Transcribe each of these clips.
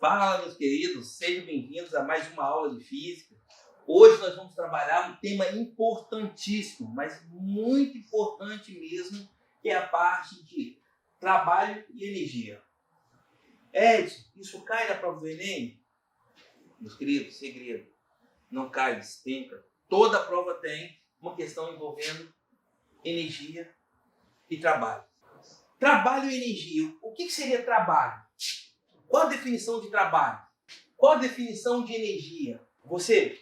Fala, meus queridos, sejam bem-vindos a mais uma aula de física. Hoje nós vamos trabalhar um tema importantíssimo, mas muito importante mesmo, que é a parte de trabalho e energia. Edson, isso cai na prova do Enem? Meus queridos, segredo, não cai, despenca. Toda prova tem uma questão envolvendo energia e trabalho. Trabalho e energia. O que seria trabalho? Qual a definição de trabalho? Qual a definição de energia? Você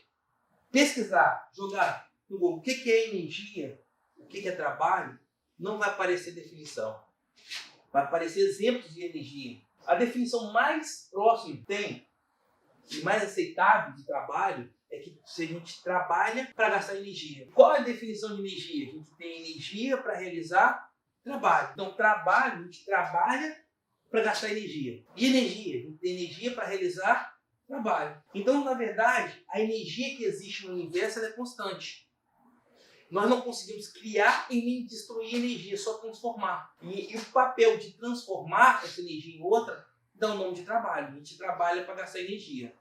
pesquisar, jogar no Google o que é energia, o que é trabalho, não vai aparecer definição. Vai aparecer exemplos de energia. A definição mais próxima que tem e mais aceitável de trabalho é que se a gente trabalha para gastar energia. Qual é a definição de energia? A gente tem energia para realizar trabalho. Então, trabalho, a gente trabalha para gastar energia. E energia? A gente tem energia para realizar trabalho. Então, na verdade, a energia que existe no universo é constante. Nós não conseguimos criar e nem destruir energia, só transformar. E o papel de transformar essa energia em outra dá o nome de trabalho. A gente trabalha para gastar energia.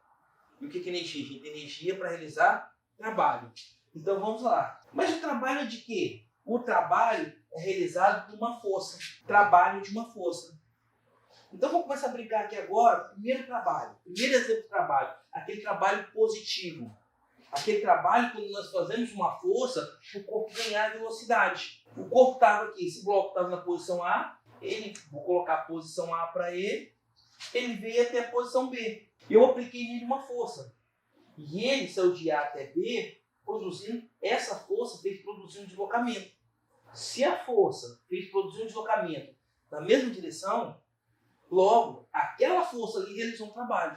E o que é energia? A gente tem energia para realizar trabalho. Então vamos lá. Mas o trabalho é de quê? O trabalho é realizado por uma força. Trabalho de uma força. Então vamos começar a brincar aqui agora. Primeiro trabalho. Primeiro exemplo de trabalho. Aquele trabalho positivo. Aquele trabalho quando nós fazemos uma força, o corpo ganhar velocidade. O corpo estava aqui, esse bloco estava na posição A. Vou colocar a posição A para ele. Ele veio até a posição B. Eu apliquei nele uma força. E ele saiu de A até B, produzindo, essa força fez produzir um deslocamento. Se a força fez produzir um deslocamento na mesma direção, logo, aquela força ali realizou um trabalho.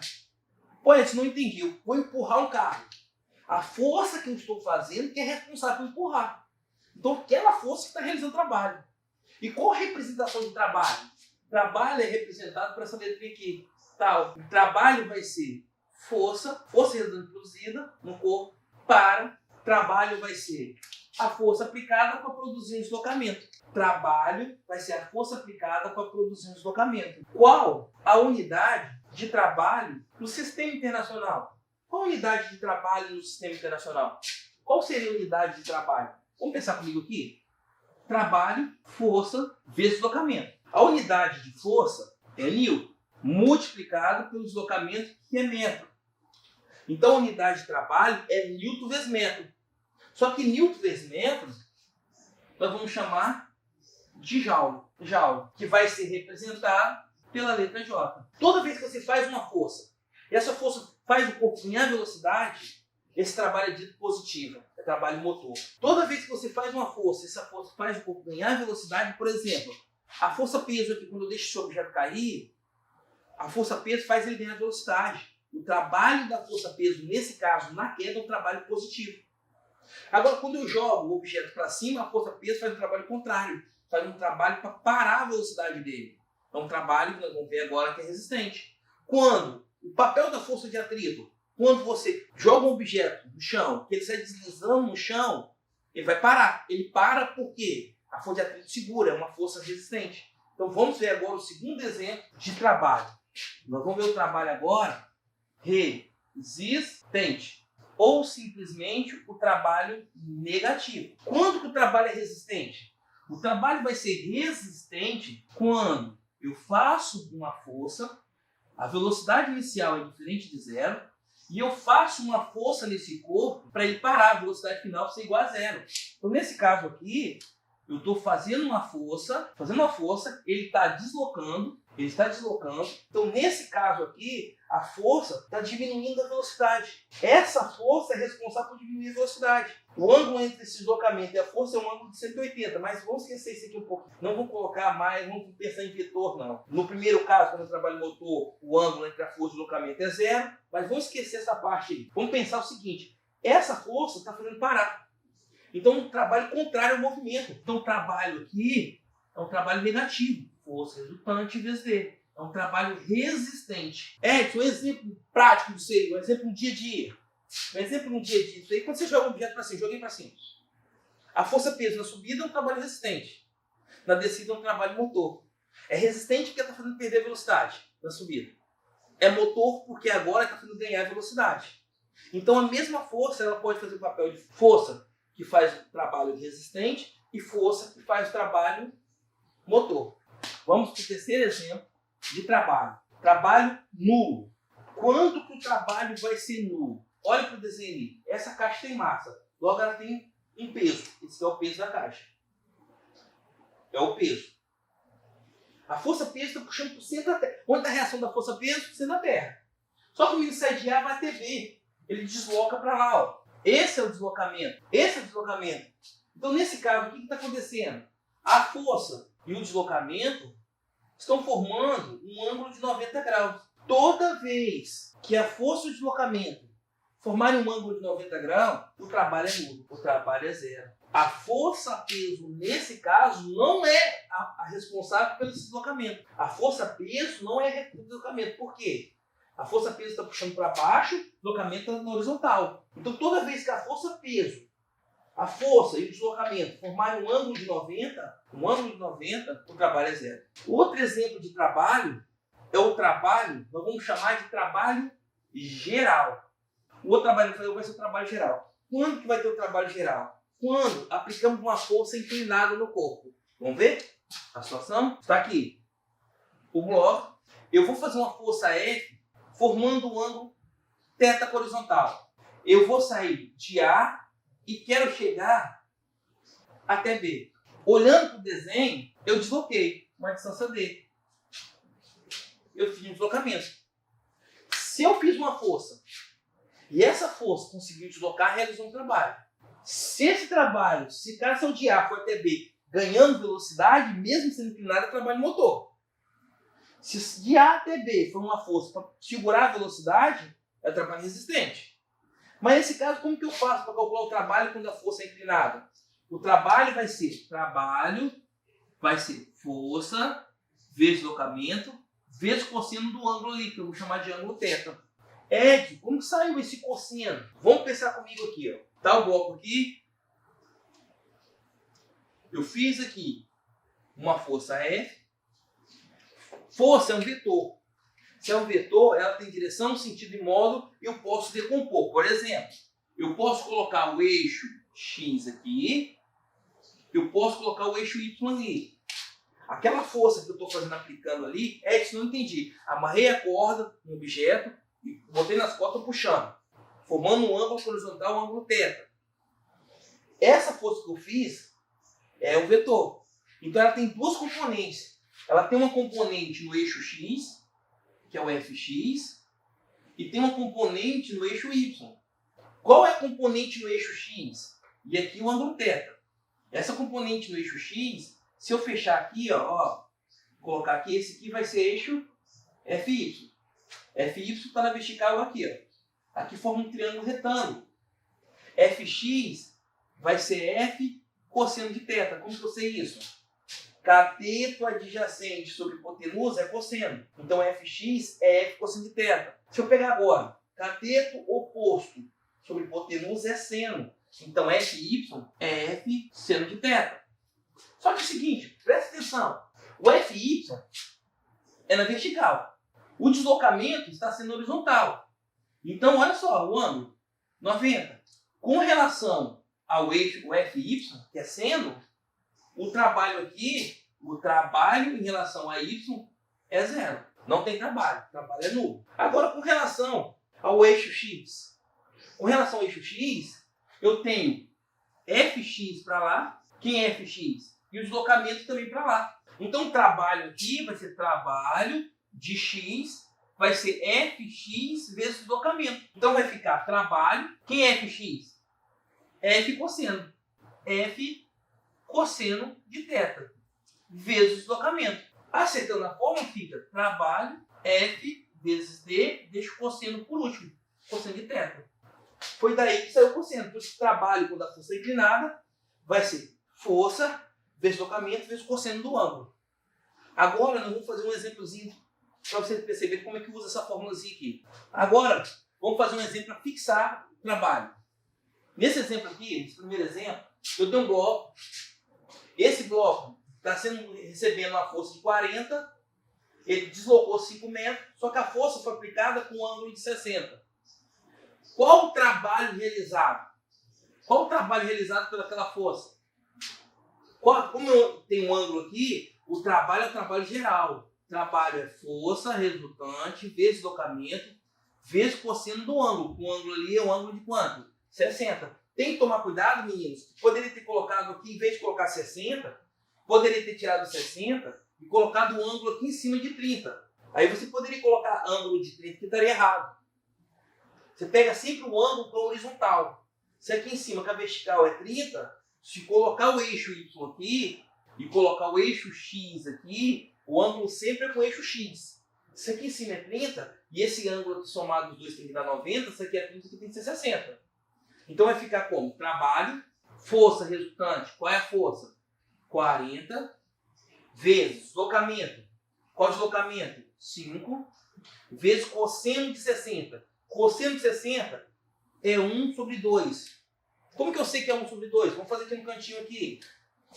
Pô, isso não entendi. Eu vou empurrar um carro. A força que eu estou fazendo que é responsável por empurrar. Então, aquela força que está realizando trabalho. E qual a representação de trabalho? Trabalho é representado por essa letrinha aqui. Tal. O trabalho vai ser força produzida no corpo para. Trabalho vai ser a força aplicada para produzir um deslocamento. Trabalho vai ser a força aplicada para produzir um deslocamento. Qual a unidade de trabalho no sistema internacional? Qual a unidade de trabalho no sistema internacional? Qual seria a unidade de trabalho? Vamos pensar comigo aqui? Trabalho, força, vezes deslocamento. A unidade de força é Newton, multiplicado pelo deslocamento, que é metro. Então, a unidade de trabalho é Newton vezes metro. Só que Newton vezes metro, nós vamos chamar de Joule. Joule, que vai ser representado pela letra J. Toda vez que você faz uma força, e essa força faz o corpo ganhar velocidade, esse trabalho é dito positivo, é trabalho motor. Toda vez que você faz uma força, essa força faz o corpo ganhar velocidade, por exemplo, a força peso aqui, quando eu deixo esse objeto cair, a força peso faz ele ganhar velocidade. O trabalho da força peso, nesse caso, na queda, é um trabalho positivo. Agora, quando eu jogo o objeto para cima, a força peso faz um trabalho contrário. Faz um trabalho para parar a velocidade dele. É um trabalho que nós vamos ver agora que é resistente. Quando o papel da força de atrito, quando você joga um objeto no chão, que ele sai deslizando no chão, ele vai parar. Ele para porque a força de atrito segura, é uma força resistente. Então vamos ver agora o segundo exemplo de trabalho. Nós vamos ver o trabalho agora resistente. Ou simplesmente o trabalho negativo. Quando que o trabalho é resistente? O trabalho vai ser resistente quando eu faço uma força, a velocidade inicial é diferente de zero, e eu faço uma força nesse corpo para ele parar, a velocidade final ser igual a zero. Então, nesse caso aqui, eu estou fazendo uma força, ele está deslocando. Então, nesse caso aqui, a força está diminuindo a velocidade. Essa força é responsável por diminuir a velocidade. O ângulo entre esse deslocamento e a força é um ângulo de 180, mas vamos esquecer isso aqui um pouco. Não vamos colocar mais, não vamos pensar em vetor, não. No primeiro caso, quando eu trabalho motor, o ângulo entre a força e o deslocamento é zero, mas vamos esquecer essa parte aí. Vamos pensar o seguinte, essa força está fazendo parar. Então, um trabalho contrário ao movimento. Então, o trabalho aqui é um trabalho negativo. Força resultante vezes D. É um trabalho resistente. Edson, um exemplo prático disso aí, um exemplo no dia a dia. Um exemplo no dia a dia disso aí, quando você joga um objeto para cima, joguei para cima. A força peso na subida é um trabalho resistente. Na descida é um trabalho motor. É resistente porque está fazendo perder a velocidade na subida. é motor porque agora está fazendo ganhar velocidade. Então a mesma força ela pode fazer o papel de força que faz o trabalho resistente e força que faz o trabalho motor. Vamos para o terceiro exemplo de trabalho. Trabalho nulo. Quando que o trabalho vai ser nulo? Olha para o desenho ali. Essa caixa tem massa. Logo ela tem um peso. Esse é o peso da caixa. É o peso. A força-peso está puxando para o centro da Terra. Onde está a reação da força-peso? Para o centro da Terra. Só que o menino sai de A vai até B. Ele desloca para lá. Ó. Esse é o deslocamento. Esse é o deslocamento. Então, nesse caso, o que está acontecendo? A força e o deslocamento estão formando um ângulo de 90 graus. Toda vez que a força e o deslocamento formarem um ângulo de 90 graus, o trabalho é nulo, o trabalho é zero. A força-peso, nesse caso, não é a responsável pelo deslocamento. A força-peso não é o deslocamento. Por quê? A força-peso está puxando para baixo, o deslocamento está na horizontal. Então, toda vez que a força-peso, a força e o deslocamento formarem um ângulo de 90, o trabalho é zero. Outro exemplo de trabalho é o trabalho, nós vamos chamar de trabalho geral. O outro trabalho que eu vai ser o trabalho geral. Quando que vai ter o trabalho geral? Quando aplicamos uma força inclinada no corpo. Vamos ver? A situação está aqui. O bloco, eu vou fazer uma força F formando um ângulo θ horizontal. Eu vou sair de A e quero chegar até B. Olhando para o desenho, eu desloquei uma distância D. Eu fiz um deslocamento. Se eu fiz uma força e essa força conseguiu deslocar, realizou um trabalho. Se esse trabalho, se cada ação de A for até B, ganhando velocidade, mesmo sendo inclinado, é trabalho motor. Se de A até B for uma força para segurar a velocidade, é trabalho resistente. Mas nesse caso, como que eu faço para calcular o trabalho quando a força é inclinada? O trabalho vai ser força vezes deslocamento vezes cosseno do ângulo ali, que eu vou chamar de ângulo θ. Ed, como que saiu esse cosseno? Vamos pensar comigo aqui. Tá o bloco aqui. Eu fiz aqui uma força F. Força é um vetor. Se é um vetor, ela tem direção, sentido e modo, e eu posso decompor. Por exemplo, eu posso colocar o eixo X aqui, eu posso colocar o eixo Y ali. Aquela força que eu estou aplicando ali, é isso, não entendi. Amarrei a corda no objeto e botei nas costas puxando, formando um ângulo horizontal, um ângulo θ. Essa força que eu fiz é o vetor. Então ela tem duas componentes. Ela tem uma componente no eixo X, que é o Fx, e tem uma componente no eixo Y. Qual é a componente no eixo X? E aqui o ângulo θ. Essa componente no eixo X, se eu fechar aqui, colocar aqui, esse aqui vai ser eixo Fy. Fy está na vertical aqui. Aqui forma um triângulo retângulo. Fx vai ser F cosseno de θ. Como que eu sei isso? Cateto adjacente sobre hipotenusa é cosseno. Então Fx é F cosseno de θ. Se eu pegar agora, cateto oposto sobre hipotenusa é seno. Então Fy é F seno de θ. Só que é o seguinte, presta atenção. O Fy é na vertical. O deslocamento está sendo horizontal. Então, olha só, o ângulo 90. Com relação ao eixo o Fy, que é seno, o trabalho aqui, o trabalho em relação a y é zero. Não tem trabalho, o trabalho é nulo. Agora, com relação ao eixo x. Com relação ao eixo x, eu tenho Fx para lá. Quem é Fx? E o deslocamento também para lá. Então, o trabalho aqui vai ser trabalho de x, vai ser Fx vezes deslocamento. Então, vai ficar trabalho. Quem é Fx? F cosseno. F cosseno de θ vezes deslocamento. Acertando a forma, fica trabalho F vezes D, deixa o cosseno por último. Cosseno de θ. Foi daí que saiu o cosseno. Então, esse trabalho, quando a força é inclinada, vai ser força vezes deslocamento vezes cosseno do ângulo. Agora, nós vamos fazer um exemplozinho para você perceber como é que usa essa fórmulazinha aqui. Agora, vamos fazer um exemplo para fixar o trabalho. Nesse exemplo aqui, nesse primeiro exemplo, eu tenho um bloco. Esse bloco está recebendo uma força de 40 Ele deslocou 5 metros, só que a força foi aplicada com um ângulo de 60. Qual o trabalho realizado? Qual o trabalho realizado pelaquela força? Como tem um ângulo aqui, o trabalho é o trabalho geral. O trabalho é força resultante vezes deslocamento vezes cosseno do ângulo. O ângulo ali é um ângulo de quanto? 60. Tem que tomar cuidado, meninos. Poderia ter colocado aqui, em vez de colocar 60, poderia ter tirado 60 e colocado o ângulo aqui em cima de 30. Aí você poderia colocar ângulo de 30 que estaria errado. Você pega sempre o ângulo com a horizontal. Se aqui em cima, que a vertical é 30, se colocar o eixo Y aqui e colocar o eixo X aqui, o ângulo sempre é com o eixo X. Isso aqui em cima é 30 e esse ângulo aqui somado dos dois tem que dar 90, isso aqui é 30, isso aqui tem que ser 60. Então vai ficar como? Trabalho, força resultante. Qual é a força? 40 vezes deslocamento. Qual é o deslocamento? 5 vezes cosseno de 60. Cosseno de 60 é 1 sobre 2. Como que eu sei que é 1 sobre 2? Vamos fazer aqui no cantinho aqui.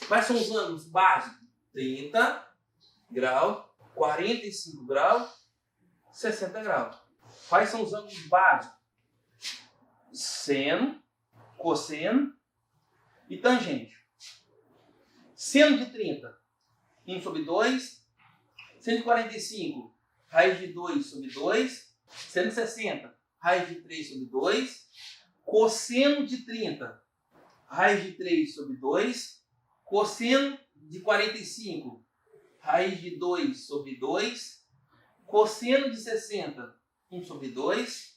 Quais são os ângulos básicos? 30 graus, 45 graus, 60 graus. Quais são os ângulos básicos? Seno, cosseno e tangente. Seno de 30, 1 sobre 2. 145, raiz de 2 sobre 2. 160, raiz de 3 sobre 2. Cosseno de 30, raiz de 3 sobre 2. Cosseno de 45, raiz de 2 sobre 2. Cosseno de 60, 1 sobre 2.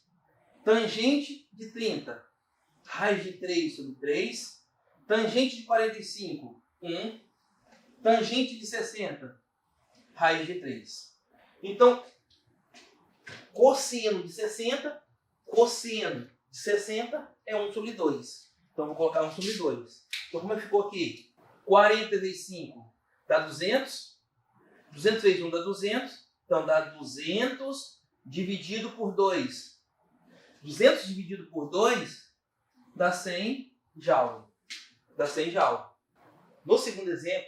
Tangente de 30, raiz de 3 sobre 3. Tangente de 45, 1. Tangente de 60, raiz de 3. Então, cosseno de 60, cosseno de 60 é 1 sobre 2. Então, vou colocar 1 sobre 2. Então, como ficou aqui? 40 vezes 5 dá 200. 200 vezes 1 dá 200. Então, dá 200 dividido por 2. 200 dividido por 2 dá 100 joule. Dá 100 joule. No segundo exemplo,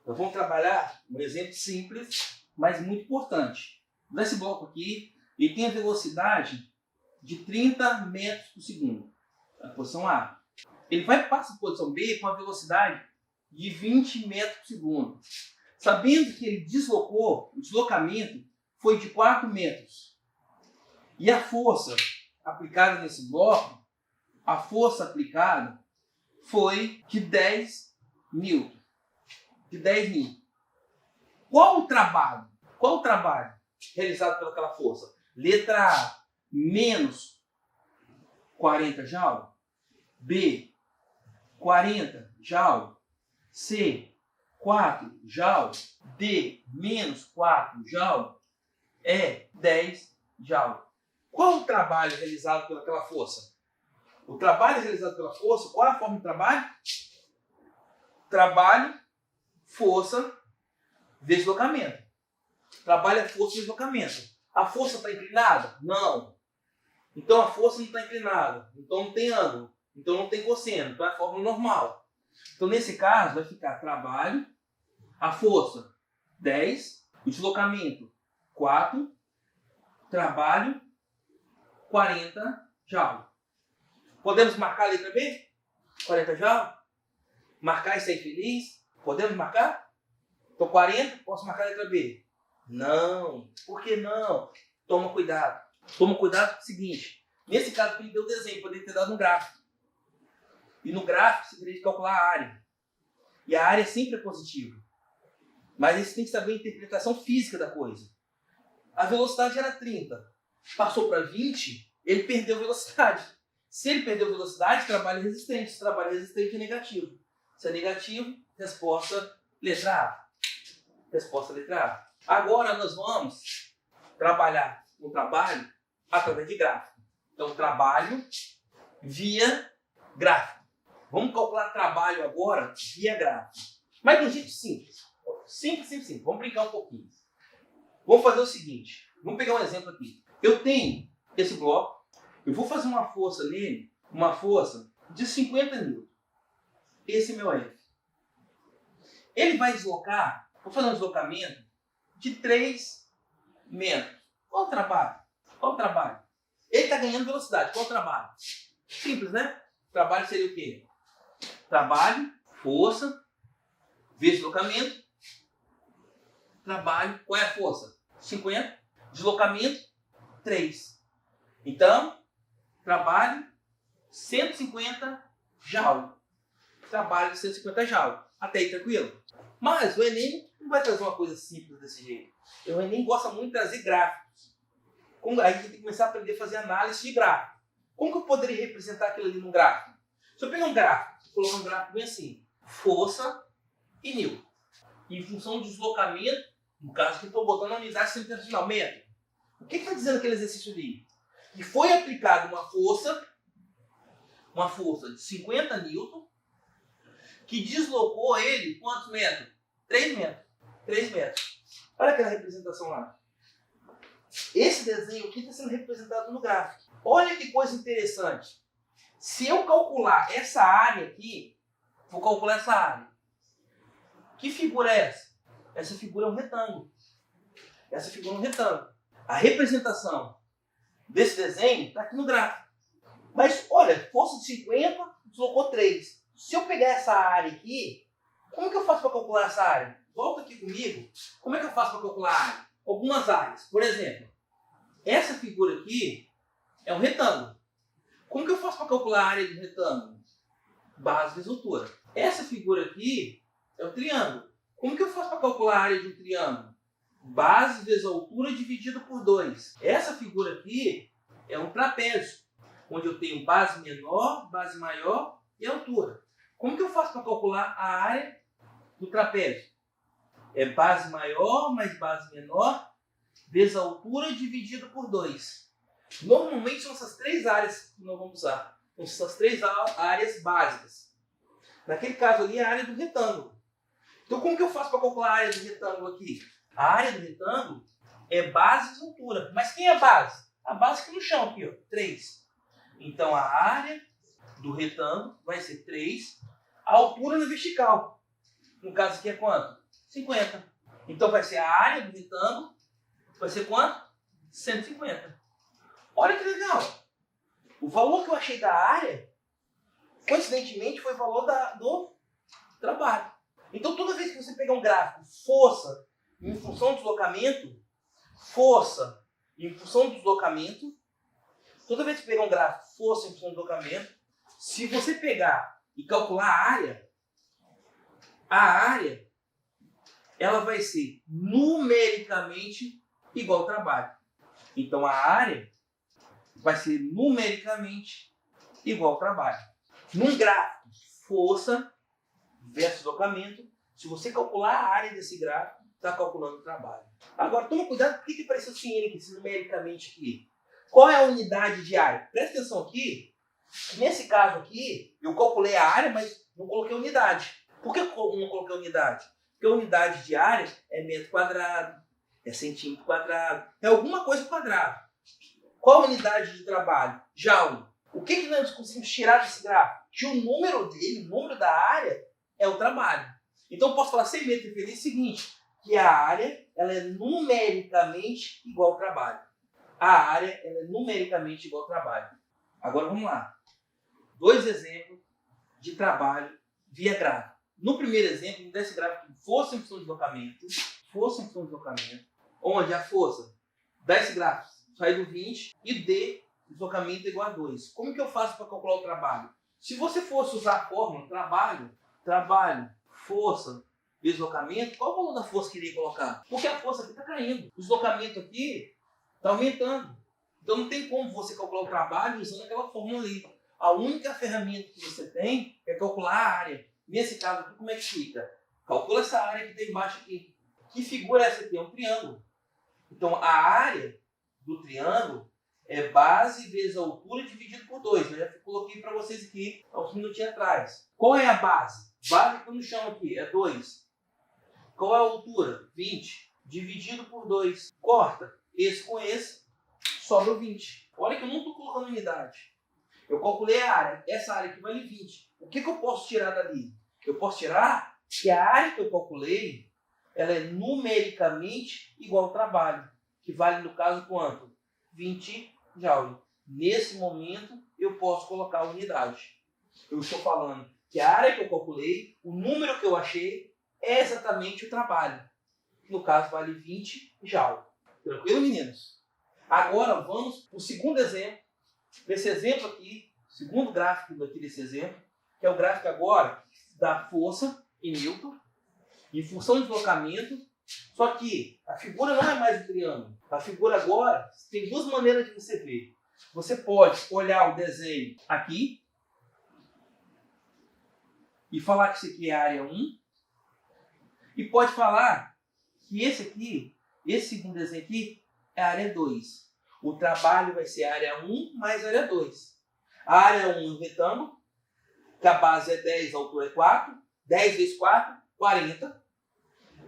nós vamos trabalhar um exemplo simples, mas muito importante. Nesse bloco aqui, ele tem a velocidade de 30 metros por segundo, na posição A. Ele vai para a posição B com a velocidade de 20 metros por segundo. Sabendo que ele deslocou, o deslocamento foi de 4 metros. E a força aplicada nesse bloco, a força aplicada foi de 10 newton. De 10 newton. Qual o trabalho? Qual o trabalho realizado pelaquela força? Letra A, menos 40 joule. B, 40 joule. C, 4 joule. D, menos 4 joule. E, 10 joule. Qual o trabalho realizado pelaquela força? O trabalho realizado pela força, qual é a forma de trabalho? Trabalho, força, deslocamento. Trabalho é força e deslocamento. A força está inclinada? Não. Então a força não está inclinada. Então não tem ângulo. Então não tem cosseno. Então é a fórmula normal. Então nesse caso vai ficar trabalho, a força 10, o deslocamento 4, trabalho 40 joule. Podemos marcar a letra B? 40 joule? Marcar e sair feliz? Podemos marcar? Então 40, posso marcar a letra B? Não. Por que não? Toma cuidado. Toma cuidado com o seguinte. Nesse caso que ele deu o desenho, poderia ter dado um gráfico. E no gráfico você teria que calcular a área. E a área sempre é positiva. Mas você tem que saber a interpretação física da coisa. A velocidade era 30. Passou para 20, ele perdeu velocidade. Se ele perdeu velocidade, trabalho resistente. Se trabalho resistente é negativo. Se é negativo, resposta letra A. Resposta letra A. Agora nós vamos trabalhar o trabalho através de gráfico. Então, trabalho via gráfico. Vamos calcular trabalho agora via gráfico. Mas de um jeito simples. Simples. Vamos brincar um pouquinho. Vamos fazer o seguinte. Vamos pegar um exemplo aqui. Eu tenho esse bloco. Eu vou fazer uma força nele. Uma força de 50 newton. Esse é meu F. Ele vai deslocar. Vou fazer um deslocamento de 3 metros. Qual o trabalho? Qual o trabalho? Ele está ganhando velocidade. Qual o trabalho? Simples, né? O trabalho seria o quê? Trabalho, força, vezes deslocamento. Trabalho, qual é a força? 50. Deslocamento, 3. Então, trabalho, 150 joule. Trabalho de 150 joule. Até aí, tranquilo? Mas o Enem não vai trazer uma coisa simples desse jeito. O Enem gosta muito de trazer gráficos. Aí a gente tem que começar a aprender a fazer análise de gráfico. Como que eu poderia representar aquilo ali num gráfico? Se eu pegar um gráfico, colocar um gráfico bem assim, força e Newton. Em função do deslocamento, no caso que eu estou botando a unidade central, metro. O que está dizendo aquele exercício ali? Que foi aplicada uma força de 50 newton, que deslocou ele quantos metros? 3 metros. 3 metros. Olha aquela representação lá. Esse desenho aqui está sendo representado no gráfico. Olha que coisa interessante. Se eu calcular essa área aqui, vou calcular essa área. Que figura é essa? Essa figura é um retângulo. Essa figura é um retângulo. A representação desse desenho está aqui no gráfico. Mas olha, força de 50, deslocou 3. Se eu pegar essa área aqui, como que eu faço para calcular essa área? Volta aqui comigo. Como é que eu faço para calcular a área? Algumas áreas. Por exemplo, essa figura aqui é um retângulo. Como que eu faço para calcular a área do retângulo? Base vezes altura. Essa figura aqui é um triângulo. Como que eu faço para calcular a área de um triângulo? Base vezes altura dividido por 2. Essa figura aqui é um trapézio, onde eu tenho base menor, base maior e altura. Como que eu faço para calcular a área do trapézio? É base maior mais base menor vezes altura dividido por 2. Normalmente são essas 3 áreas que nós vamos usar. São essas 3 áreas básicas. Naquele caso ali é a área do retângulo. Então como que eu faço para calcular a área do retângulo aqui? A área do retângulo é base vezes altura. Mas quem é a base? A base aqui no chão, aqui, ó, 3. Então a área do retângulo vai ser 3. A altura na vertical, no caso aqui é quanto? 50. Então vai ser a área do retângulo, vai ser quanto? 150. Olha que legal. O valor que eu achei da área, coincidentemente, foi o valor do trabalho. Então toda vez que você pegar um gráfico, força em função do deslocamento, força em função do deslocamento, toda vez que pegar um gráfico, força em função do deslocamento, se você pegar e calcular a área, ela vai ser numericamente igual ao trabalho. Então a área vai ser numericamente igual ao trabalho. Num gráfico, força versus deslocamento, se você calcular a área desse gráfico, está calculando o trabalho. Agora, toma cuidado, por que apareceu esse N aqui, esse numericamente aqui? Qual é a unidade de área? Presta atenção aqui. Nesse caso aqui, eu calculei a área, mas não coloquei unidade. Por que eu não coloquei unidade? Porque a unidade de área é metro quadrado, é centímetro quadrado, é alguma coisa quadrado. Qual a unidade de trabalho? Joule. O que nós conseguimos tirar desse gráfico? Que o número dele, o número da área, é o trabalho. Então eu posso falar sem medo de referência o seguinte, que a área ela é numericamente igual ao trabalho. A área ela é numericamente igual ao trabalho. Agora vamos lá. 2 exemplos de trabalho via gráfico. No primeiro exemplo, desse gráfico, força em função de deslocamento, onde a força desse gráfico sai do 20 e D, deslocamento é igual a 2. Como que eu faço para calcular o trabalho? Se você fosse usar a fórmula trabalho, força, deslocamento, qual o valor da força que iria colocar? Porque a força aqui está caindo, o deslocamento aqui está aumentando. Então não tem como você calcular o trabalho usando aquela fórmula ali. A única ferramenta que você tem é calcular a área. Nesse caso aqui, como é que fica? Calcula essa área que tem embaixo aqui. Que figura é essa aqui? É um triângulo. Então a área do triângulo é base vezes a altura dividido por 2. Eu já coloquei para vocês aqui há uns minutinhos atrás. Qual é a base? Base que está no chão aqui é 2. Qual é a altura? 20. Dividido por 2. Corta esse com esse, sobra o 20. Olha que eu não estou colocando unidade. Eu calculei a área. Essa área aqui vale 20. O que eu posso tirar dali? Eu posso tirar que a área que eu calculei ela é numericamente igual ao trabalho, que vale no caso quanto? 20 joules. Nesse momento, eu posso colocar a unidade. Eu estou falando que a área que eu calculei, o número que eu achei, é exatamente o trabalho. No caso, vale 20 joules. Tranquilo, meninos? Agora, vamos para o segundo exemplo. Nesse exemplo aqui, segundo gráfico aqui desse exemplo, que é o gráfico agora da força em Newton, em função do deslocamento. Só que a figura não é mais um triângulo. A figura agora tem duas maneiras de você ver. Você pode olhar o desenho aqui e falar que isso aqui é a área 1. E pode falar que esse aqui, esse segundo desenho aqui, é a área 2. O trabalho vai ser a área 1 mais a área 2. A área 1 é um retângulo, que a base é 10, a altura é 4. 10 vezes 4, 40.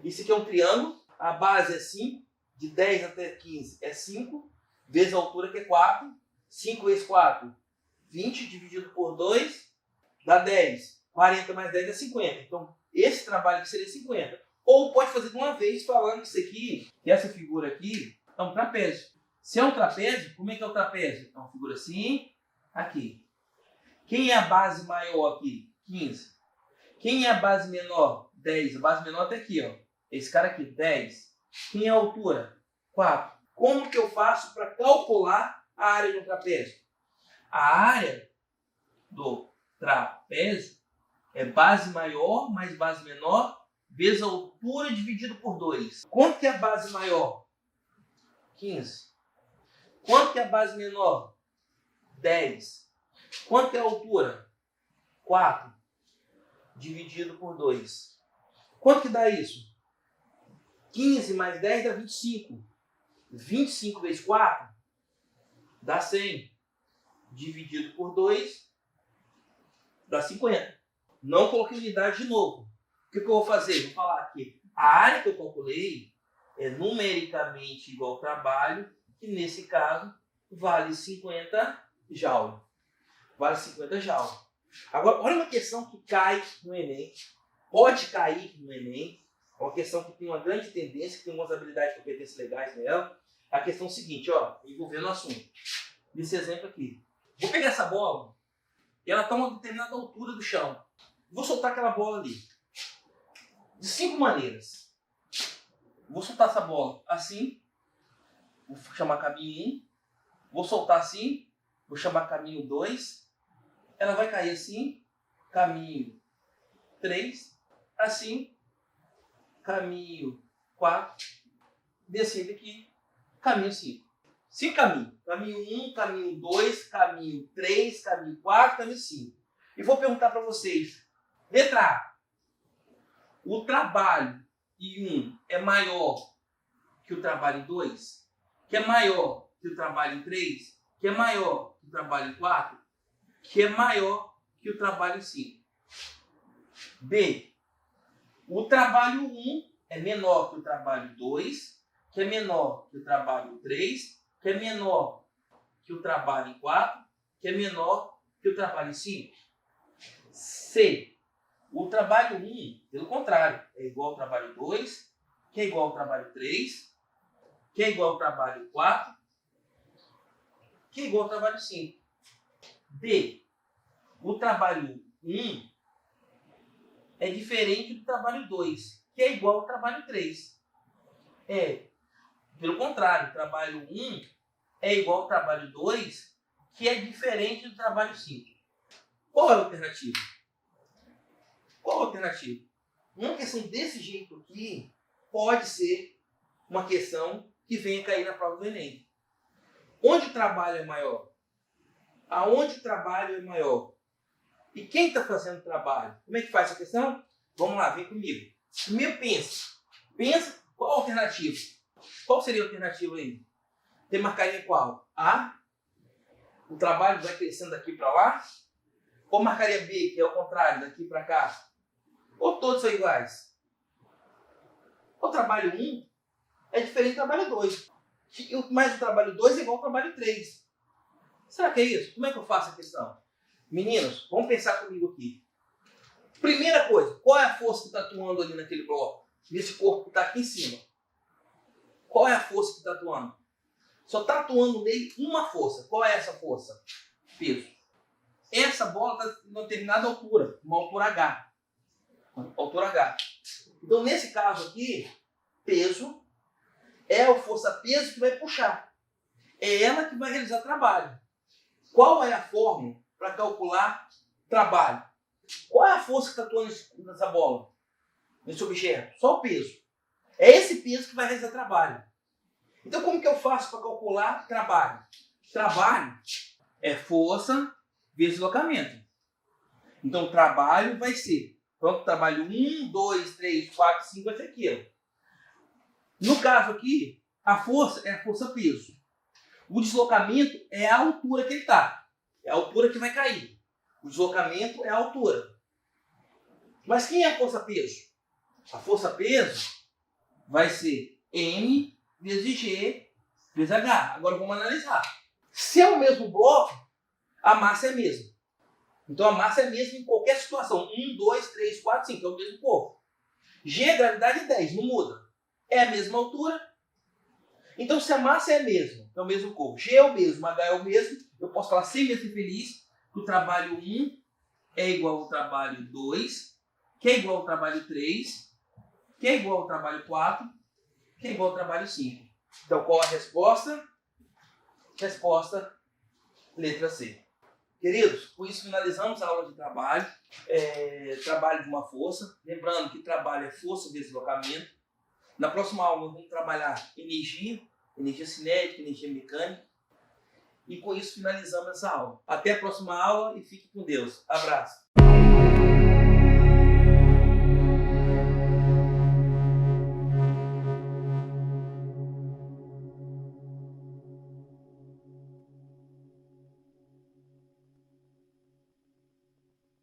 Isso aqui é um triângulo, a base é 5, de 10 até 15 é 5, vezes a altura que é 4. 5 vezes 4, 20, dividido por 2, dá 10. 40 mais 10 é 50. Então, esse trabalho aqui seria 50. Ou pode fazer de uma vez falando que isso aqui, que essa figura aqui, é um trapézio. Se é um trapézio, como é que é o trapézio? É uma figura assim, aqui. Quem é a base maior aqui? 15. Quem é a base menor? 10. A base menor está aqui, ó. Esse cara aqui, 10. Quem é a altura? 4. Como que eu faço para calcular a área de um trapézio? A área do trapézio é base maior mais base menor vezes a altura dividido por 2. Quanto que é a base maior? 15. Quanto que é a base menor? 10. Quanto que é a altura? 4. Dividido por 2. Quanto que dá isso? 15 mais 10 dá 25. 25 vezes 4 dá 100. Dividido por 2 dá 50. Não coloquei unidade de novo. O que eu vou fazer? Vou falar que a área que eu calculei é numericamente igual ao trabalho, que nesse caso vale 50 joules. Vale 50 joules. Agora, olha uma questão que cai no Enem. Pode cair no Enem. É uma questão que tem uma grande tendência, que tem umas habilidades e competências legais nela. A questão é a seguinte, ó, envolvendo o assunto. Nesse exemplo aqui. Vou pegar essa bola e ela está a uma determinada altura do chão. Vou soltar aquela bola ali. De 5 maneiras. Vou soltar essa bola assim. Vou chamar caminho 1. Vou soltar assim. Vou chamar caminho 2. Ela vai cair assim. Caminho 3. Assim. Caminho 4. Descendo aqui. Caminho 5. 5 caminhos. Caminho 1, caminho 2, caminho 3, caminho 4, caminho 5. E vou perguntar para vocês. Letra A. O trabalho em 1 é maior que o trabalho em 2? Que é maior que o trabalho em 3? Que é maior que o trabalho em 4? Que é maior que o trabalho em 5? B. O trabalho 1 é menor que o trabalho 2, que é menor que o trabalho 3, que é menor que o trabalho em 4, que é menor que o trabalho em 5. C. O trabalho 1, pelo contrário, é igual ao trabalho 2, que é igual ao trabalho 3, que é igual ao trabalho 4, que é igual ao trabalho 5. D. O trabalho 1 é diferente do trabalho 2, que é igual ao trabalho 3. Pelo contrário, o trabalho 1 é igual ao trabalho 2, que é diferente do trabalho 5. Qual é a alternativa? Qual a alternativa? Uma questão desse jeito aqui pode ser uma questão que venha cair na prova do Enem. Onde o trabalho é maior? Aonde o trabalho é maior? E quem está fazendo o trabalho? Como é que faz essa questão? Vamos lá, vem comigo. Primeiro pensa qual a alternativa. Qual seria a alternativa aí? Você marcaria qual? A. O trabalho vai crescendo daqui para lá. Ou marcaria B, que é o contrário, daqui para cá. Ou todos são iguais? O trabalho 1 é diferente do trabalho 2. Mas o trabalho 2 é igual ao trabalho 3. Será que é isso? Como é que eu faço a questão? Meninos, vamos pensar comigo aqui. Primeira coisa, qual é a força que está atuando ali naquele bloco? nesse corpo que está aqui em cima. Qual é a força que está atuando? Só está atuando nele uma força. Qual é essa força? Peso. Essa bola está em uma determinada altura, uma altura H. Altura H. Então, nesse caso aqui, peso é a força-peso que vai puxar. É ela que vai realizar trabalho. Qual é a fórmula para calcular trabalho? Qual é a força que está atuando nessa bola, nesse objeto? Só o peso. É esse peso que vai realizar trabalho. Então, como que eu faço para calcular trabalho? Trabalho é força vezes deslocamento. Então, trabalho vai ser, pronto, trabalho 1, 2, 3, 4, 5, vai ser aquilo. No caso aqui, a força é a força-peso. O deslocamento é a altura que ele está. É a altura que vai cair. O deslocamento é a altura. Mas quem é a força-peso? A força-peso vai ser M vezes G vezes H. Agora vamos analisar. Se é o mesmo bloco, a massa é a mesma. Então a massa é a mesma em qualquer situação. 1, 2, 3, 4, 5. É o mesmo corpo. G, a gravidade é 10, não muda. É a mesma altura. Então se a massa é a mesma, é o mesmo corpo. G é o mesmo, H é o mesmo. Eu posso falar sem me ser feliz que o trabalho 1 é igual ao trabalho 2, que é igual ao trabalho 3, que é igual ao trabalho 4, que é igual ao trabalho 5. Então, qual a resposta? Resposta, letra C. Queridos, com isso finalizamos a aula de trabalho. Trabalho de uma força. Lembrando que trabalho é força vezes deslocamento. Na próxima aula, vamos trabalhar energia cinética, energia mecânica. E com isso finalizamos essa aula. Até a próxima aula e fique com Deus. Abraço.